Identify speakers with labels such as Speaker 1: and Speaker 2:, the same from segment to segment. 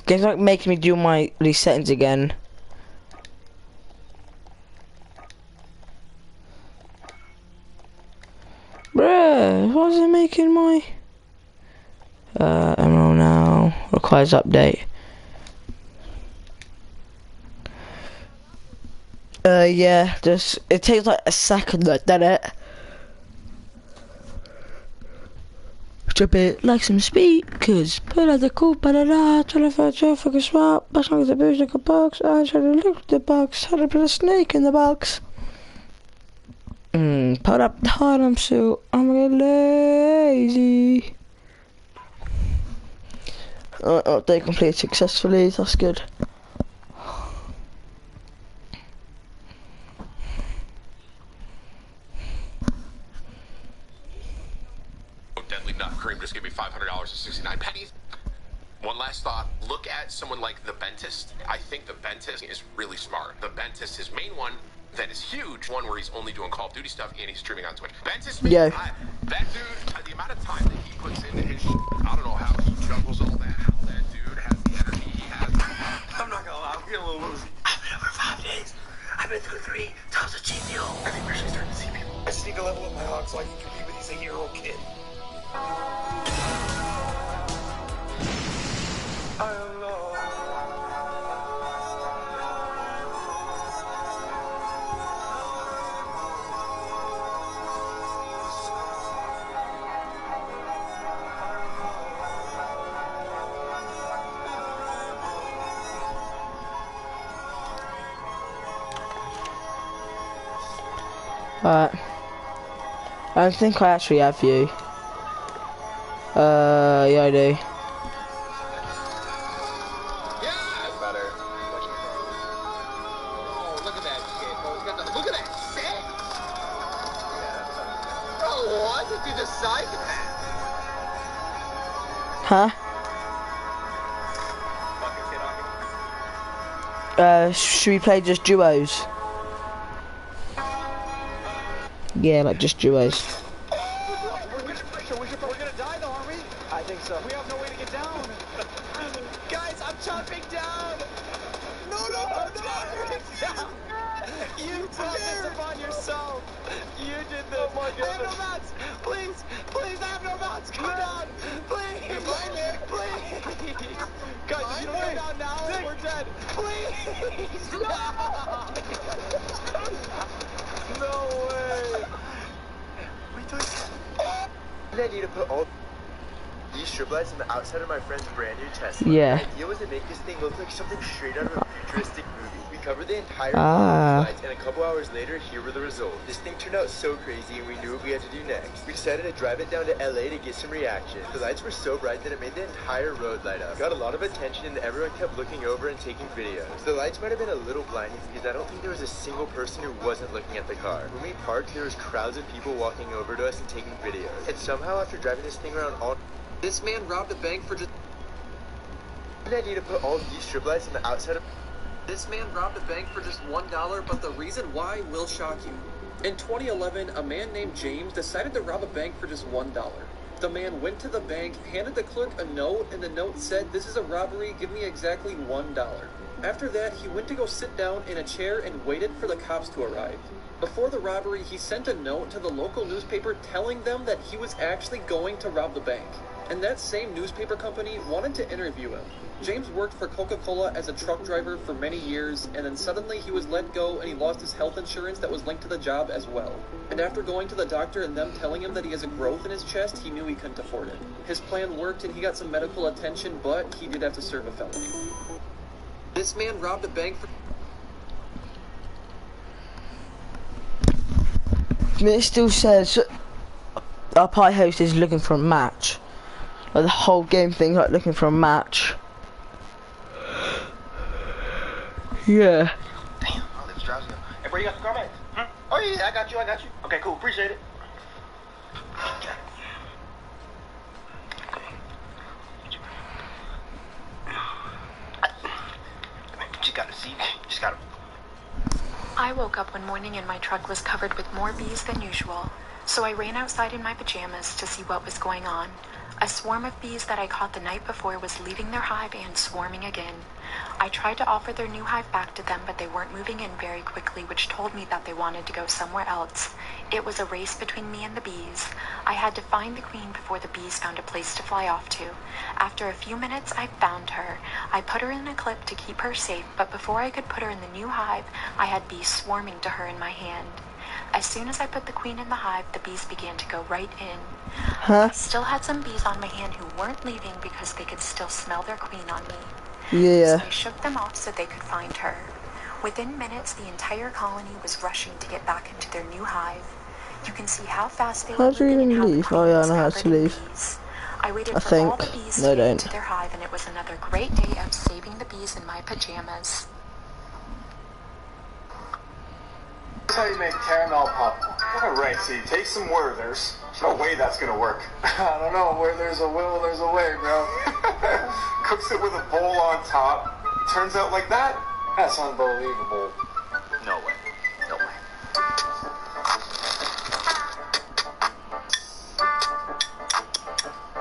Speaker 1: Game's like making me do these settings again. Bruh, why is it making my emerald now requires update? Yeah, just it takes like a second, doesn't it? Drop it like some speakers. Put out the cool ba-da-da, 24 fucking swap, bash on the booze like a box, I try to look at the box, how to put a snake in the box. Put up the heart, I'm lazy. Update completed successfully, that's good.
Speaker 2: Deadly nut cream just gave me $500.69. One last thought, look at someone like the Bentist. I think the Bentist is really smart. The Bentist, his main one that is huge, one where he's only doing Call of Duty stuff and he's streaming on Twitch. Bentist,
Speaker 1: yeah.
Speaker 2: That dude, the amount of time that he puts into his I don't know how he juggles all that, how that dude has the energy he has. I'm not gonna lie, I'm getting a little woozy. I've been up for 5 days. I've been through 3 tons of GPO. I think we're actually starting to see people. I just need to level up my hog so I can compete with these 8-year-old kid.
Speaker 1: Alright. I don't think I actually have you. Yeah I do.
Speaker 2: Yeah, better. Oh, look at that kid. Look at that set. Bro, what did you decide to
Speaker 1: Huh? Should we play just duos? Yeah, like just duos.
Speaker 3: We're gonna die though, aren't we? I think so. We have no way to get down. Guys, I'm chopping down. No. You brought this upon yourself. You did this. Oh my goodness. I have no mats. Please, I have no mats. Come down. Please. Please. Guys, if you don't come down now, we're dead. Please. No way.
Speaker 4: I need to put all these strip lights on the outside of my friend's brand new Tesla.
Speaker 1: Yeah.
Speaker 4: The idea was to make this thing look like something straight out of a futuristic movie. We covered the entire lights, and a couple hours later, here were the results. This thing turned out so crazy, and we knew what we had to do next. We decided to drive it down to LA to get some reaction. The lights were so bright that it made the entire road light up. Got a lot of attention, and everyone kept looking over and taking videos. The lights might have been a little blinding because I don't think there was a single person who wasn't looking at the car. When we parked, there was crowds of people walking over to us and taking videos. And somehow, after driving this thing around all... This man robbed a bank for just... I need to put all these strip lights on the outside of... This man robbed a bank for just $1, but the reason why will shock you. In 2011, a man named James decided to rob a bank for just $1. The man went to the bank, handed the clerk a note, and the note said, "This is a robbery, give me exactly $1. After that, he went to go sit down in a chair and waited for the cops to arrive. Before the robbery, he sent a note to the local newspaper telling them that he was actually going to rob the bank. And that same newspaper company wanted to interview him. James worked for Coca-Cola as a truck driver for many years, and then suddenly he was let go and he lost his health insurance that was linked to the job as well. And after going to the doctor and them telling him that he has a growth in his chest, he knew he couldn't afford it. His plan worked and he got some medical attention, but he did have to serve a felony. This man robbed a bank for...
Speaker 1: It still says our pie host is looking for a match. Like the whole game thing, like looking for a match. Yeah.
Speaker 3: Damn, oh, that's drowsy. Hey, bro, you got some car bags? Oh, yeah, I got you. Okay, cool, appreciate it. Okay. Just gotta see, just gotta...
Speaker 5: I woke up one morning and my truck was covered with more bees than usual, so I ran outside in my pajamas to see what was going on. A swarm of bees that I caught the night before was leaving their hive and swarming again. I tried to offer their new hive back to them, but they weren't moving in very quickly, which told me that they wanted to go somewhere else. It was a race between me and the bees. I had to find the queen before the bees found a place to fly off to. After a few minutes, I found her. I put her in a clip to keep her safe, but before I could put her in the new hive, I had bees swarming to her in my hand. As soon as I put the queen in the hive, the bees began to go right in. I still had some bees on my hand who weren't leaving because they could still smell their queen on me.
Speaker 1: Yeah.
Speaker 5: So I shook them off so they could find her. Within minutes, the entire colony was rushing to get back into their new hive. You can see how fast they were
Speaker 1: How do you
Speaker 5: moving and
Speaker 1: even
Speaker 5: how the
Speaker 1: leave?
Speaker 5: queen
Speaker 1: Oh yeah, I
Speaker 5: was
Speaker 1: know how
Speaker 5: covered
Speaker 1: to
Speaker 5: in
Speaker 1: leave.
Speaker 5: bees. I waited
Speaker 1: I
Speaker 5: for all the
Speaker 1: think.
Speaker 5: bees
Speaker 1: No,
Speaker 5: to get
Speaker 1: don't.
Speaker 5: into their hive, and it was another great day of saving the bees in my pajamas.
Speaker 3: That's how you make caramel popcorn. Alright, so you take some Werther's. There's no way that's gonna work. I don't know, where there's a will, there's a way, bro. Cooks it with a bowl on top. Turns out like that? That's unbelievable.
Speaker 4: No way. No way.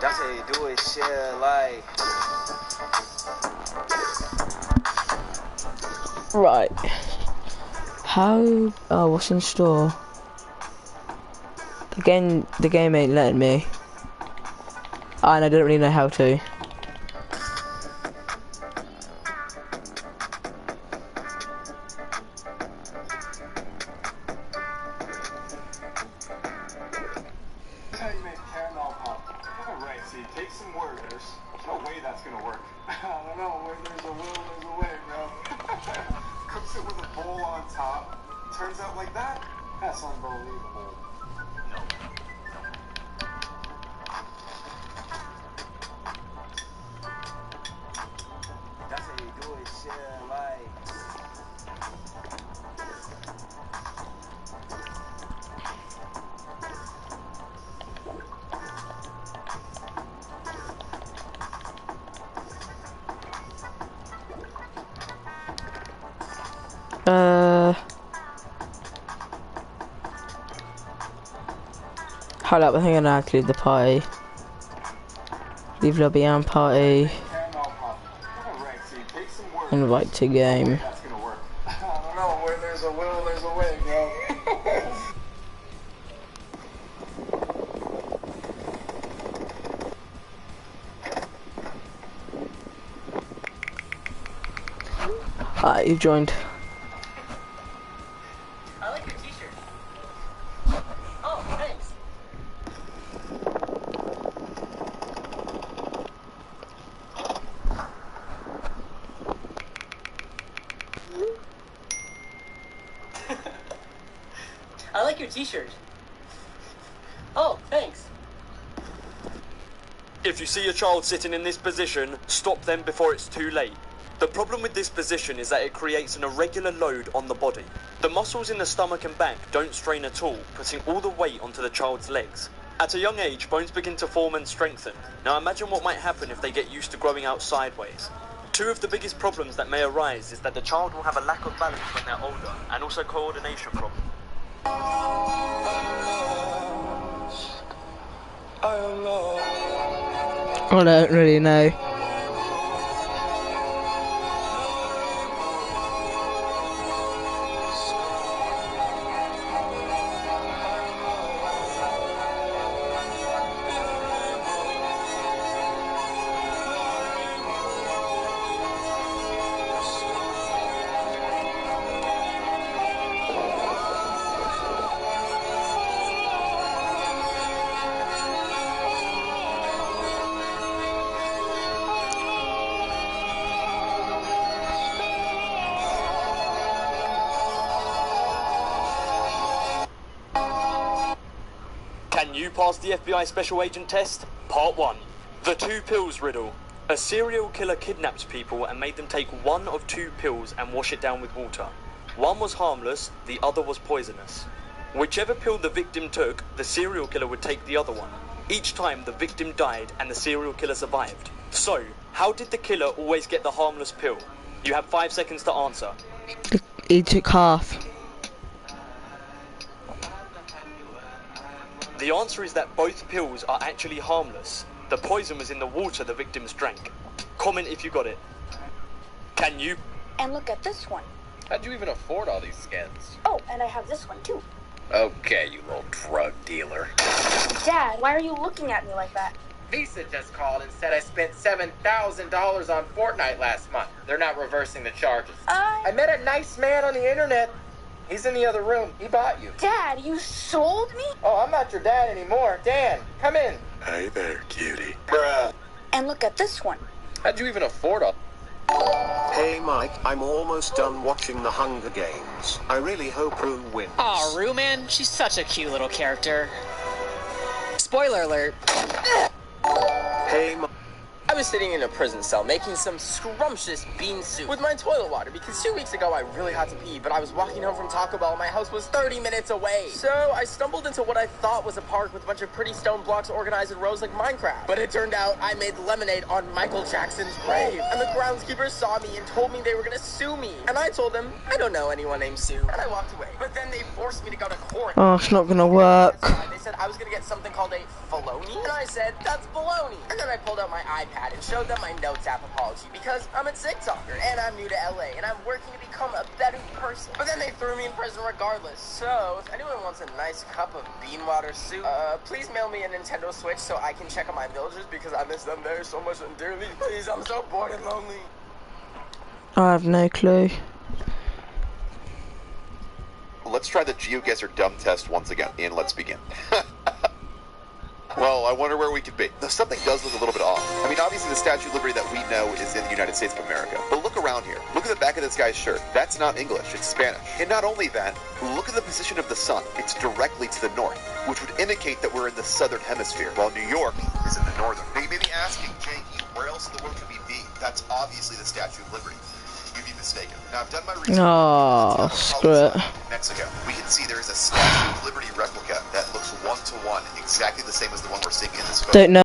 Speaker 4: That's how you do it, shit, like...
Speaker 1: Right. How? Oh, what's in store? The game ain't letting me. And I don't really know how to.
Speaker 3: That's how you make caramel popcorn. Alright, so you take some Werther's. There's no way that's gonna work. I don't know, where there's a will, there's a way, bro. Cooks it with a bowl on top. Turns out like that? That's unbelievable.
Speaker 4: No. That's how you do it, shit, like...
Speaker 1: Hold up, I think I'm gonna have to leave the party. Leave lobby and party.
Speaker 3: Caramel popcorn. Alright, so you take some Werther's.
Speaker 1: Invite to game.
Speaker 3: That's gonna work. I don't know, where there's a will, there's a way, bro.
Speaker 1: Alright, you joined.
Speaker 6: I like your t-shirt. Oh, thanks. I like your t-shirt. Oh, thanks.
Speaker 7: If you see a child sitting in this position, stop them before it's too late. The problem with this position is that it creates an irregular load on the body. The muscles in the stomach and back don't strain at all, putting all the weight onto the child's legs. At a young age, bones begin to form and strengthen. Now imagine what might happen if they get used to growing out sideways. Two of the biggest problems that may arise is that the child will have a lack of balance when they're older, and also coordination problems.
Speaker 1: I don't really know.
Speaker 7: Can you pass the FBI Special Agent test? Part 1. The 2 pills riddle. A serial killer kidnapped people and made them take one of 2 pills and wash it down with water. One was harmless, the other was poisonous. Whichever pill the victim took, the serial killer would take the other one. Each time the victim died and the serial killer survived. So, how did the killer always get the harmless pill? You have 5 seconds to answer.
Speaker 1: He took half.
Speaker 7: The answer is that both pills are actually harmless. The poison was in the water the victims drank. Comment if you got it. Can you?
Speaker 8: And look at this one.
Speaker 3: How'd you even afford all these skins?
Speaker 8: Oh, and I have this one too.
Speaker 3: Okay, you little drug dealer.
Speaker 8: Dad, why are you looking at me like that?
Speaker 3: Visa just called and said I spent $7,000 on Fortnite last month. They're not reversing the charges. I met a nice man on the internet. He's in the other room. He bought you.
Speaker 8: Dad, you sold me?
Speaker 3: Oh, I'm not your dad anymore. Dan, come in.
Speaker 2: Hey there, cutie. Bruh.
Speaker 8: And look at this one.
Speaker 3: How'd you even afford all?
Speaker 9: Hey Mike, I'm almost done watching the Hunger Games. I really hope Rue wins.
Speaker 10: Aw, Rue, man, she's such a cute little character. Spoiler alert.
Speaker 9: Hey Mike.
Speaker 11: I was sitting in a prison cell making some scrumptious bean soup with my toilet water because 2 weeks ago I really had to pee, but I was walking home from Taco Bell and my house was 30 minutes away. So I stumbled into what I thought was a park with a bunch of pretty stone blocks organized in rows like Minecraft. But it turned out I made lemonade on Michael Jackson's grave. And the groundskeepers saw me and told me they were gonna sue me. And I told them, I don't know anyone named Sue. And I walked away. But then they forced me to go to court.
Speaker 1: Oh, it's not gonna work.
Speaker 11: They said I was gonna get something called a felony. And I said, that's baloney. And then I pulled out my iPad and showed them my Notes app apology because I'm a TikToker and I'm new to LA and I'm working to become a better person. But then they threw me in prison regardless. So if anyone wants a nice cup of bean water soup, please mail me a Nintendo Switch so I can check on my villagers because I miss them very so much and dearly. Please, I'm so bored and lonely.
Speaker 1: I have no clue.
Speaker 2: Let's try the GeoGuessr dumb test once again, and let's begin. Well, I wonder where we could be. Though something does look a little bit off. I mean, obviously the Statue of Liberty that we know is in the United States of America. But look around here. Look at the back of this guy's shirt. That's not English, it's Spanish. And not only that, look at the position of the sun. It's directly to the north, which would indicate that we're in the southern hemisphere, while New York is in the northern. Now you may be asking, Jakey, where else in the world could we be? That's obviously the Statue of Liberty. You'd be mistaken. Now I've done my research.
Speaker 1: Oh, screw it.
Speaker 2: Mexico. We can see there is a Statue of Liberty replica that looks one-to-one, exactly the same as the one we're seeing in this photo.
Speaker 1: Don't know.